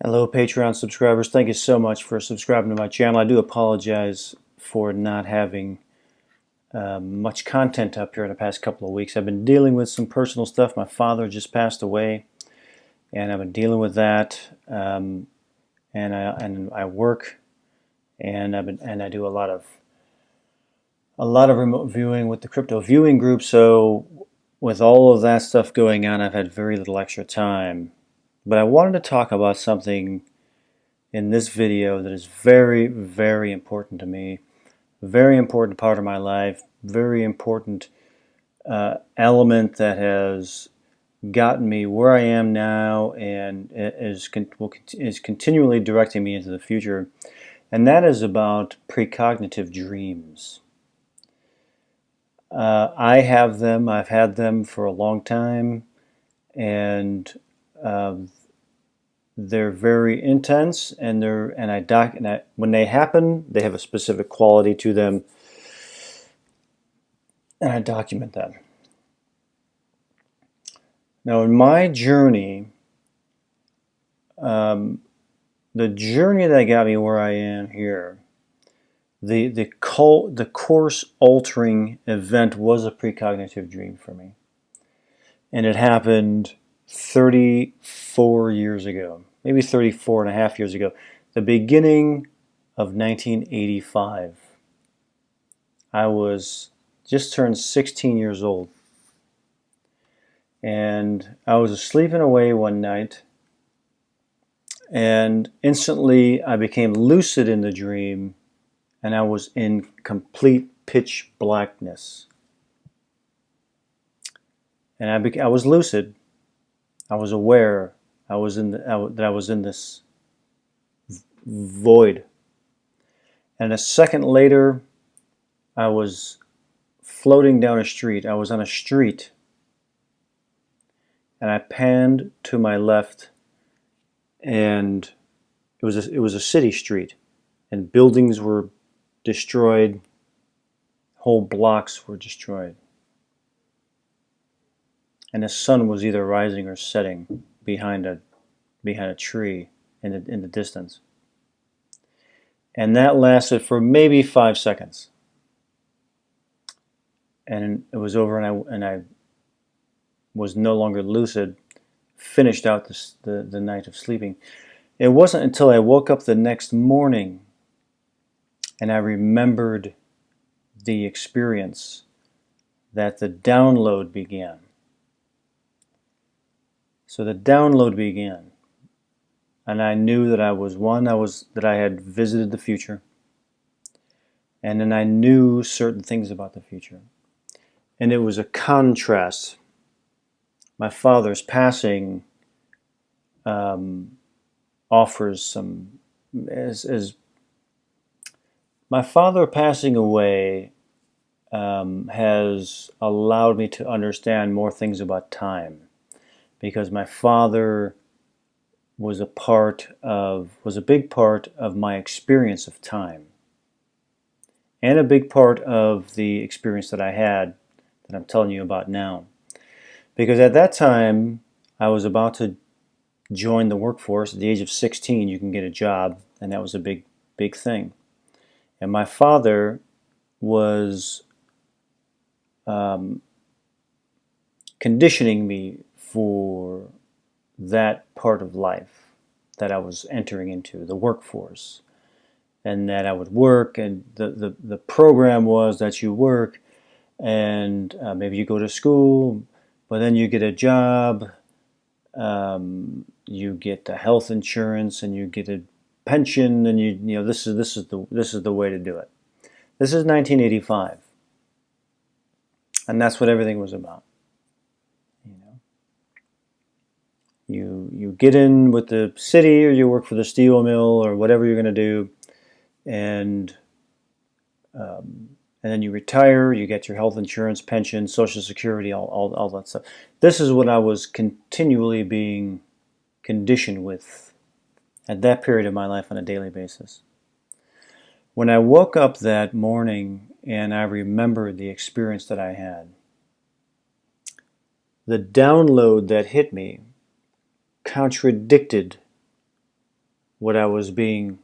Hello, Patreon subscribers. Thank you so much for subscribing to my channel. I do apologize for not having much content up here in the past couple of weeks. I've been dealing with some personal stuff. My father just passed away, and I've been dealing with that. And I work, and I do a lot of remote viewing with the crypto viewing group. So with all of that stuff going on, I've had very little extra time. But I wanted to talk about something in this video that is very, very important to me, very important part of my life, very important element that has gotten me where I am now and is continually directing me into the future, and that is about precognitive dreams. I have them. I've had them for a long time, and they're very intense, and when they happen, they have a specific quality to them, and I document them. Now, in my journey, the journey that got me where I am here, the course-altering event was a precognitive dream for me, and it happened 34 years ago, maybe 34 and a half years ago, the beginning of 1985. I was just turned 16 years old, and I was sleeping away one night, and instantly I became lucid in the dream, and I was in complete pitch blackness. And I was lucid. I was aware that I was in this void. And a second later, I was floating down a street. I was on a street, and I panned to my left, and it was a city street, and buildings were destroyed. Whole blocks were destroyed. And the sun was either rising or setting behind a tree in the distance. And that lasted for maybe 5 seconds. And it was over, and I was no longer lucid, finished out the night of sleeping. It wasn't until I woke up the next morning and I remembered the experience that the download began. So the download began, and I knew that that I had visited the future, and then I knew certain things about the future. And it was a contrast. My father's passing offers some, as my father passing away has allowed me to understand more things about time, because my father was a big part of my experience of time, and a big part of the experience that I had that I'm telling you about now. Because at that time, I was about to join the workforce. At the age of 16, you can get a job, and that was a big, big thing. And my father was conditioning me for that part of life that I was entering into, the workforce, and that I would work, and the program was that you work, and maybe you go to school, but then you get a job, you get the health insurance, and you get a pension, and you know this is the way to do it. This is 1985, and that's what everything was about. You get in with the city, or you work for the steel mill, or whatever you're going to do, and then you retire. You get your health insurance, pension, Social Security, all that stuff. This is what I was continually being conditioned with at that period of my life on a daily basis. When I woke up that morning and I remembered the experience that I had, the download that hit me contradicted what I was being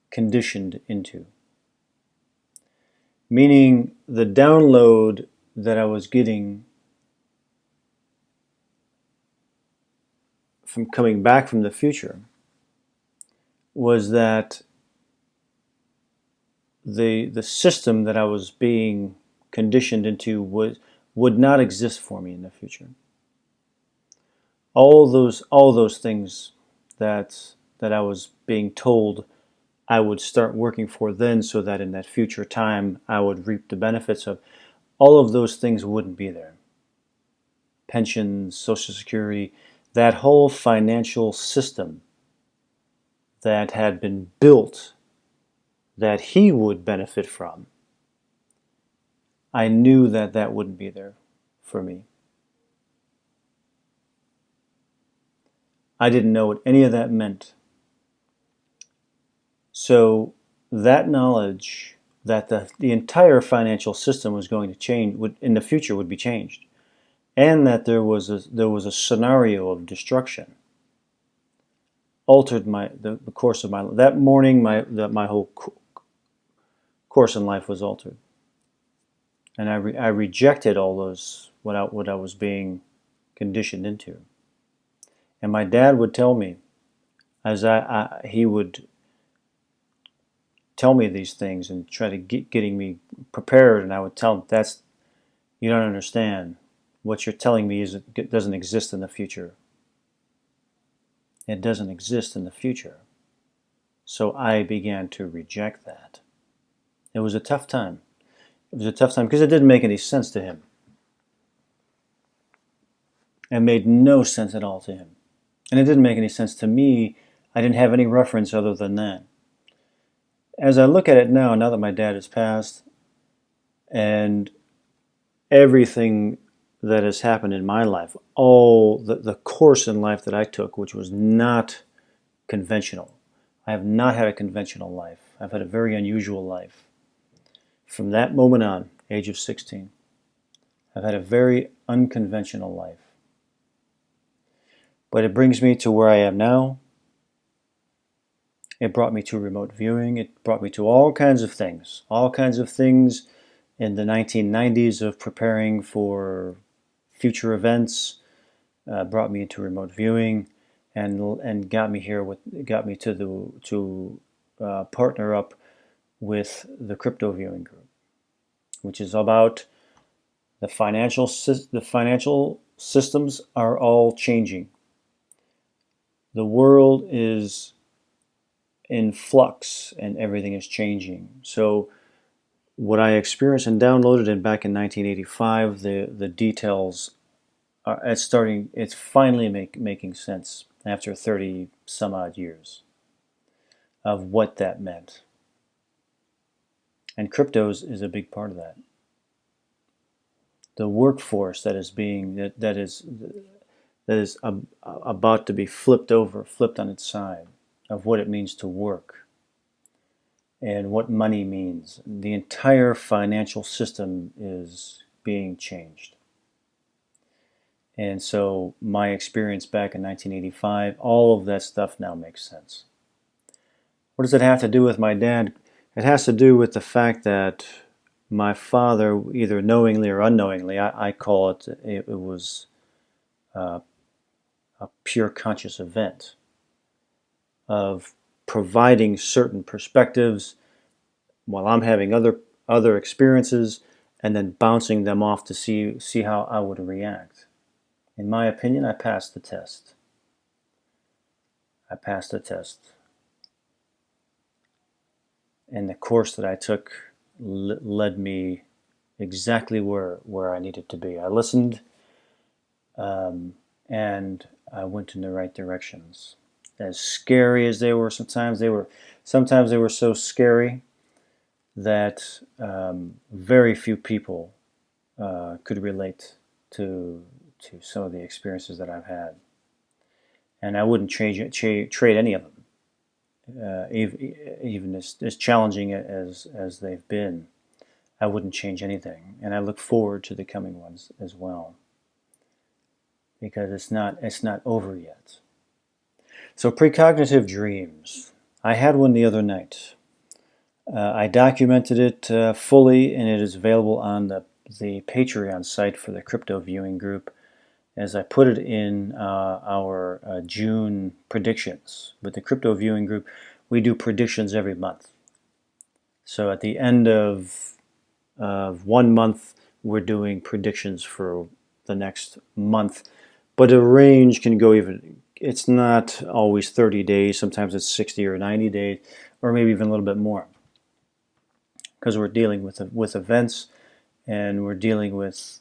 conditioned into. Meaning the download that I was getting from coming back from the future was that the system that I was being conditioned into would not exist for me in the future. All those things that I was being told I would start working for then, so that in that future time I would reap the benefits of, all of those things wouldn't be there. Pensions, Social Security, that whole financial system that had been built that he would benefit from, I knew that that wouldn't be there for me. I didn't know what any of that meant. So that knowledge that the entire financial system was going to change, in the future would be changed, and that there was a scenario of destruction, altered the course of my life. That morning, my whole course in life was altered, and I rejected all those what I was being conditioned into. And my dad would tell me, as he would tell me these things and try to getting me prepared, and I would tell him, you don't understand. What you're telling me doesn't exist in the future. It doesn't exist in the future. So I began to reject that. It was a tough time. It was a tough time because it didn't make any sense to him. It made no sense at all to him. And it didn't make any sense to me. I didn't have any reference other than that. As I look at it now that my dad has passed, and everything that has happened in my life, all the course in life that I took, which was not conventional. I have not had a conventional life. I've had a very unusual life. From that moment on, age of 16, I've had a very unconventional life. But it brings me to where I am now. It brought me to remote viewing. It brought me to all kinds of things in the 1990s of preparing for future events, brought me into remote viewing, and got me to partner up with the crypto viewing group, which is about the financial systems are all changing. The world is in flux and everything is changing. So what I experienced and downloaded back in 1985, the details it's finally making sense after 30 some odd years of what that meant. And cryptos is a big part of that. The workforce that is about to be flipped on its side, of what it means to work and what money means. The entire financial system is being changed. And so my experience back in 1985, all of that stuff now makes sense. What does it have to do with my dad? It has to do with the fact that my father, either knowingly or unknowingly, I call it was a pure conscious event of providing certain perspectives while I'm having other experiences, and then bouncing them off to see how I would react. In my opinion, I passed the test. And the course that I took led me exactly where I needed to be. I listened, and I went in the right directions. As scary as they were, sometimes they were so scary that very few people could relate to some of the experiences that I've had, and I wouldn't trade any of them, even as challenging as they've been. I wouldn't change anything, and I look forward to the coming ones as well, because it's not over yet. So precognitive dreams. I had one the other night. I documented it fully, and it is available on the Patreon site for the crypto viewing group, as I put it in our June predictions. With the crypto viewing group, we do predictions every month. So at the end of 1 month, we're doing predictions for the next month. But the range can go even, it's not always 30 days, sometimes it's 60 or 90 days, or maybe even a little bit more. Because we're dealing with events, and we're dealing with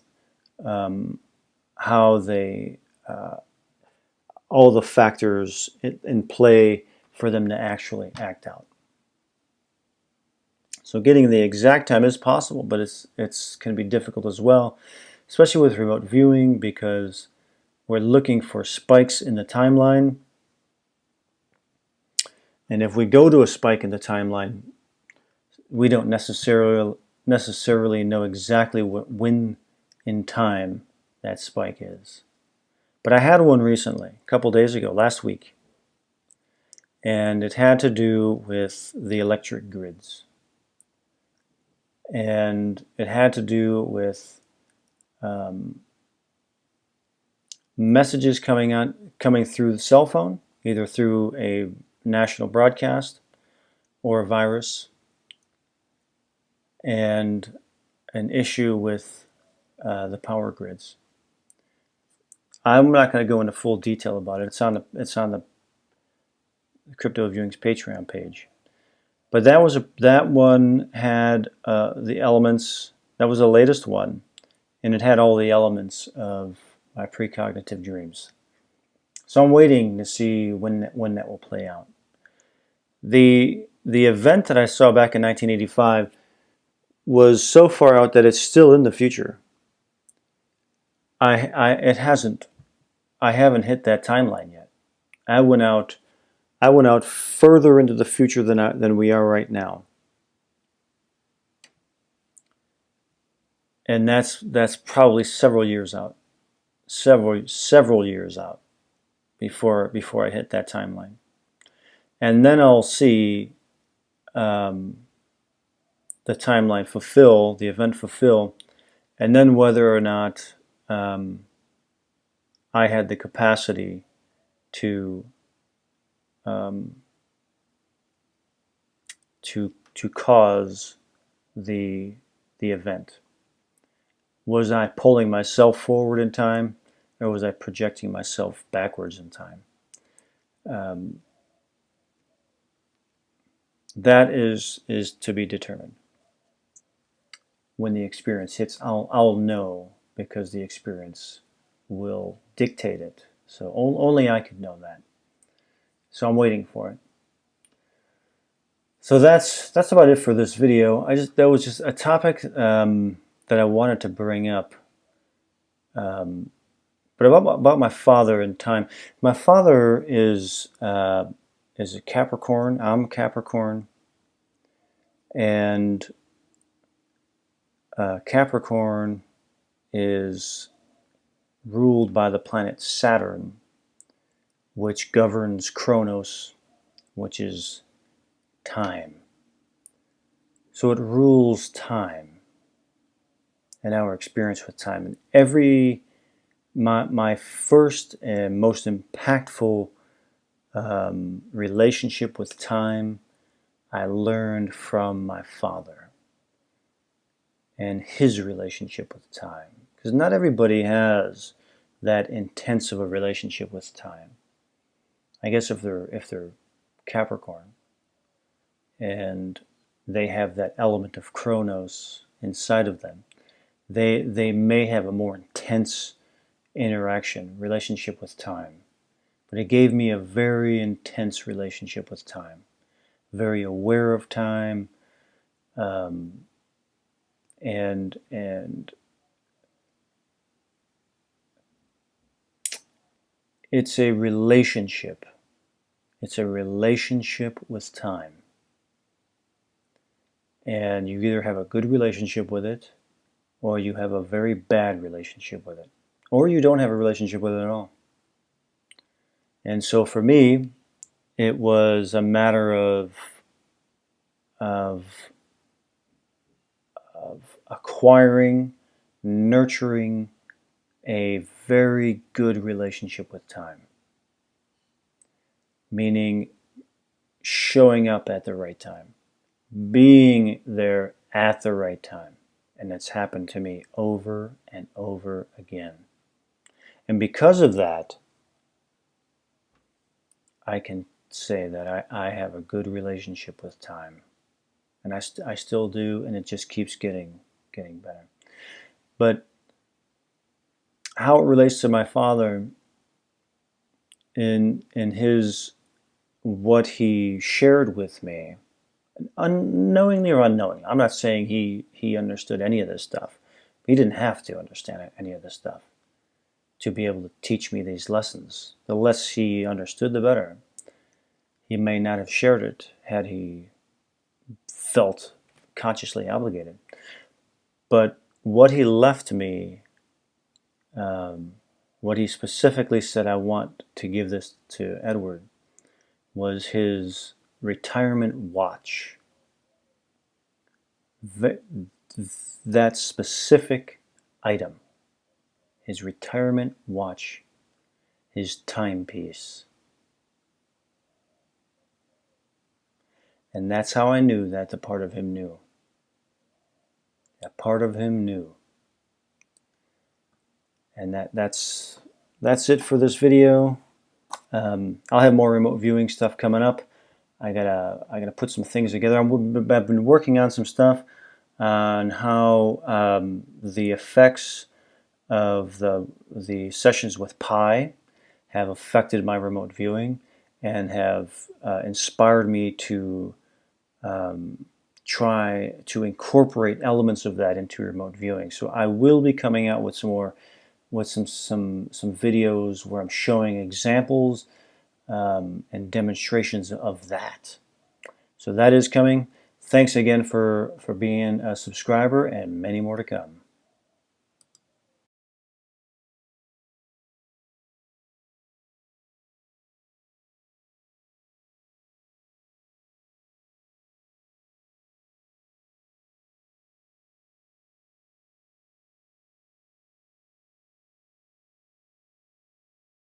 how they, all the factors in play for them to actually act out. So getting the exact time is possible, but it's can be difficult as well, especially with remote viewing, because we're looking for spikes in the timeline. And if we go to a spike in the timeline, we don't necessarily know exactly when in time that spike is. But I had one recently, a couple days ago, last week, and it had to do with the electric grids. And it had to do with messages coming through the cell phone, either through a national broadcast or a virus, and an issue with the power grids. I'm not going to go into full detail about it. It's on the Crypto Viewing's Patreon page. But that one had the elements. That was the latest one, and it had all the elements of my precognitive dreams. So I'm waiting to see when that will play out. The event that I saw back in 1985 was so far out that it's still in the future. I haven't hit that timeline yet. I went out further into the future than we are right now. And that's probably several years out. Several years out before I hit that timeline. And then I'll see the timeline fulfill, the event fulfill, and then whether or not I had the capacity to cause the event. Was I pulling myself forward in time, or was I projecting myself backwards in time? That is to be determined. When the experience hits, I'll know, because the experience will dictate it. So only I could know that. So I'm waiting for it. So that's about it for this video. That was just a topic that I wanted to bring up. But about my father and time. My father is a Capricorn. I'm Capricorn, and Capricorn is ruled by the planet Saturn, which governs Chronos, which is time. So it rules time and our experience with time. And my first and most impactful relationship with time, I learned from my father and his relationship with time. Because not everybody has that intense of a relationship with time. I guess if they're Capricorn and they have that element of Chronos inside of them, they may have a more intense relationship with time. But it gave me a very intense relationship with time, very aware of time, and it's a relationship. It's a relationship with time. And you either have a good relationship with it, or you have a very bad relationship with it, or you don't have a relationship with it at all. And so for me, It was a matter of, of acquiring, nurturing a very good relationship with time, meaning showing up at the right time, being there at the right time. And it's happened to me over and over again. And because of that, I can say that I have a good relationship with time. And I still do, and it just keeps getting better. But how it relates to my father in his what he shared with me, unknowingly or unknowingly. I'm not saying he understood any of this stuff. He didn't have to understand any of this stuff to be able to teach me these lessons. The less he understood, the better. He may not have shared it had he felt consciously obligated. But what he left me, what he specifically said, I want to give this to Edward, was his retirement watch. That specific item, his retirement watch, his timepiece. And that's how I knew that the part of him knew. That part of him knew. And that's it for this video. I'll have more remote viewing stuff coming up. I gotta put some things together. I've been working on some stuff on how the effects of the sessions with Pi have affected my remote viewing and have inspired me to try to incorporate elements of that into remote viewing. So I will be coming out with some more, with some videos where I'm showing examples and demonstrations of that. So that is coming. Thanks again for being a subscriber, and many more to come.